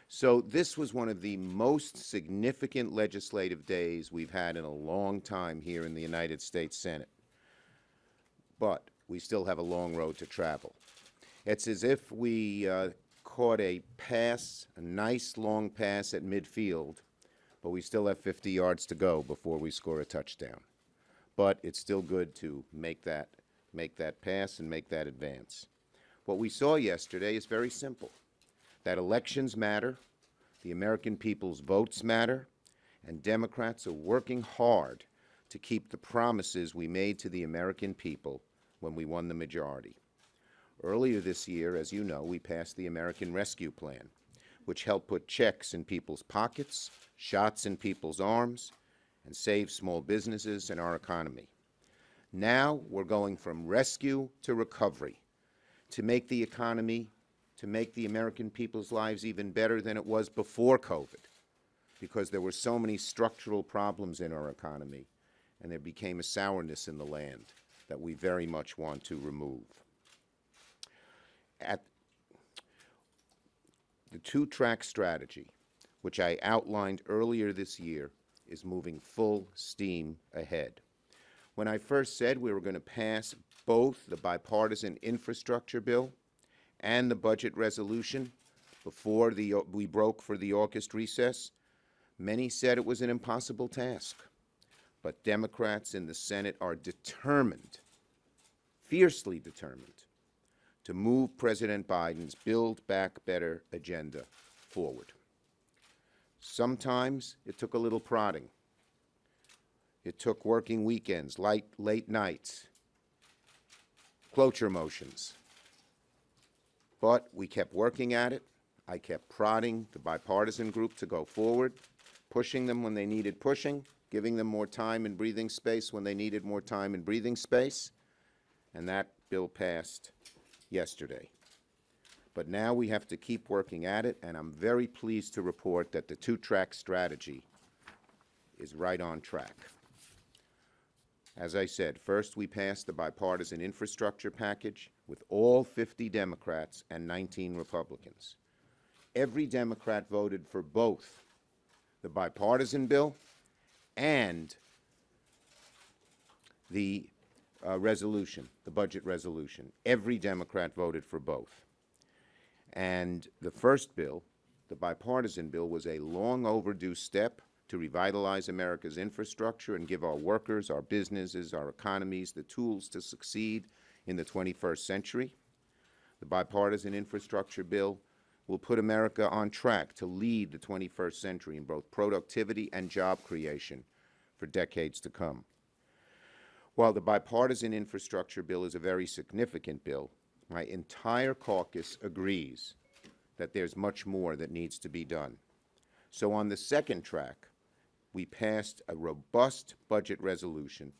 So this was one of the most significant legislative days we've had in a long time here in the United States Senate. But we still have a long road to travel. It's as if we caught a pass, a nice long pass at midfield, but we still have 50 yards to go before we score a touchdown. But it's still good to make that pass and make that advance. What we saw yesterday is very simple, that elections matter, the American people's votes matter, and Democrats are working hard to keep the promises we made to the American people when we won the majority. Earlier this year, as you know, we passed the American Rescue Plan, which helped put checks in people's pockets, shots in people's arms, and save small businesses and our economy. Now we're going from rescue to recovery, to make the economy, to make the American people's lives even better than it was before COVID, because there were so many structural problems in our economy, and there became a sourness in the land that we very much want to remove. At the two-track strategy, which I outlined earlier this year, is moving full steam ahead. When I first said we were going to pass both the bipartisan infrastructure bill and the budget resolution before we broke for the August recess, many said it was an impossible task. But Democrats in the Senate are determined, fiercely determined, to move President Biden's Build Back Better agenda forward. Sometimes it took a little prodding. It took working weekends, late nights, cloture motions. But we kept working at it. I kept prodding the bipartisan group to go forward, pushing them when they needed pushing, giving them more time and breathing space when they needed more time and breathing space. And that bill passed yesterday. But now we have to keep working at it, and I'm very pleased to report that the two-track strategy is right on track. As I said, first we passed the bipartisan infrastructure package with all 50 Democrats and 19 Republicans. Every Democrat voted for both the bipartisan bill and the resolution, the budget resolution. Every Democrat voted for both. And the first bill, the bipartisan bill, was a long overdue step to revitalize America's infrastructure and give our workers, our businesses, our economies the tools to succeed in the 21st century. The bipartisan infrastructure bill will put America on track to lead the 21st century in both productivity and job creation for decades to come. While the bipartisan infrastructure bill is a very significant bill, my entire caucus agrees that there's much more that needs to be done. So on the second track, we passed a robust budget resolution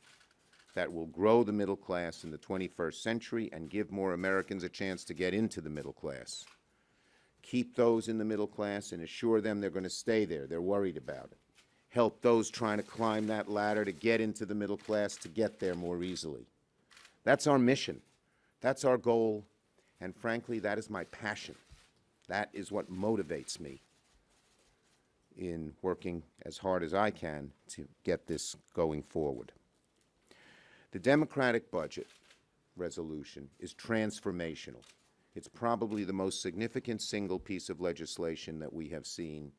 that will grow the middle class in the 21st century and give more Americans a chance to get into the middle class. Keep those in the middle class and assure them they're going to stay there. They're worried about it. Help those trying to climb that ladder to get into the middle class to get there more easily. That's our mission. That's our goal. And frankly, that is my passion. That is what motivates me in working as hard as I can to get this going forward. The Democratic budget resolution is transformational. It's probably the most significant single piece of legislation that we have seen,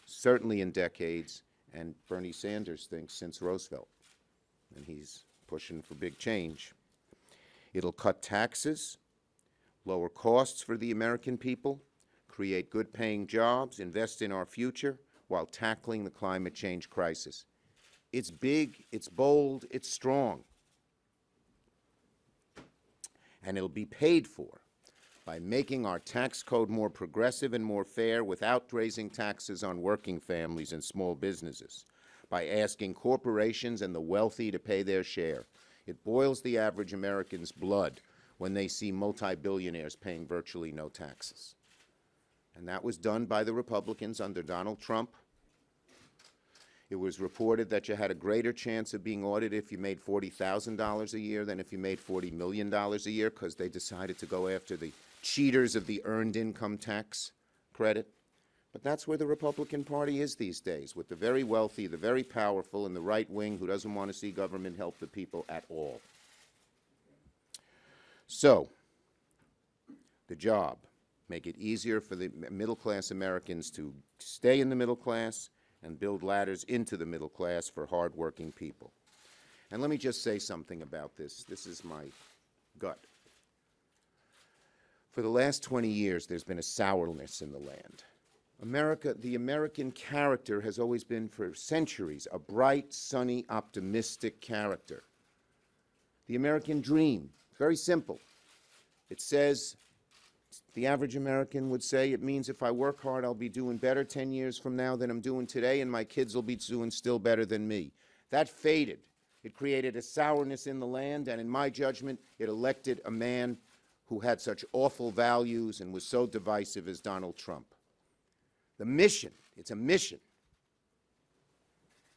certainly in decades, and Bernie Sanders thinks since Roosevelt. And he's pushing for big change. It'll cut taxes, lower costs for the American people, create good-paying jobs, invest in our future, while tackling the climate change crisis. It's big, it's bold, it's strong. And it'll be paid for by making our tax code more progressive and more fair without raising taxes on working families and small businesses, by asking corporations and the wealthy to pay their share. It boils the average American's blood when they see multi-billionaires paying virtually no taxes. And that was done by the Republicans under Donald Trump. It was reported that you had a greater chance of being audited if you made $40,000 a year than if you made $40 million a year, because they decided to go after the cheaters of the earned income tax credit. But that's where the Republican Party is these days, with the very wealthy, the very powerful, and the right wing who doesn't want to see government help the people at all. So, the job, make it easier for the middle-class Americans to stay in the middle class and build ladders into the middle class for hard-working people. And let me just say something about this. This is my gut. For the last 20 years, there's been a sourness in the land. America, the American character has always been, for centuries, a bright, sunny, optimistic character. The American dream, very simple. It says, the average American would say, it means if I work hard, I'll be doing better 10 years from now than I'm doing today, and my kids will be doing still better than me. That faded. It created a sourness in the land, and in my judgment, it elected a man who had such awful values and was so divisive as Donald Trump. The mission, it's a mission,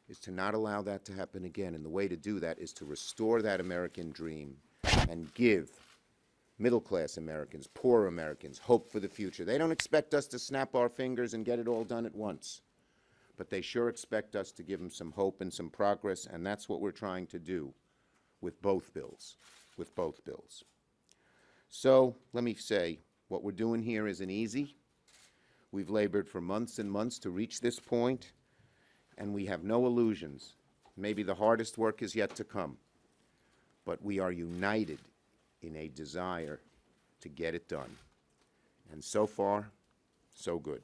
is to not allow that to happen again. And the way to do that is to restore that American dream and give middle-class Americans, poor Americans, hope for the future. They don't expect us to snap our fingers and get it all done at once. But they sure expect us to give them some hope and some progress, and that's what we're trying to do with both bills, So let me say, what we're doing here isn't easy. We've labored for months and months to reach this point, and we have no illusions. Maybe the hardest work is yet to come, but we are united in a desire to get it done. And so far, so good.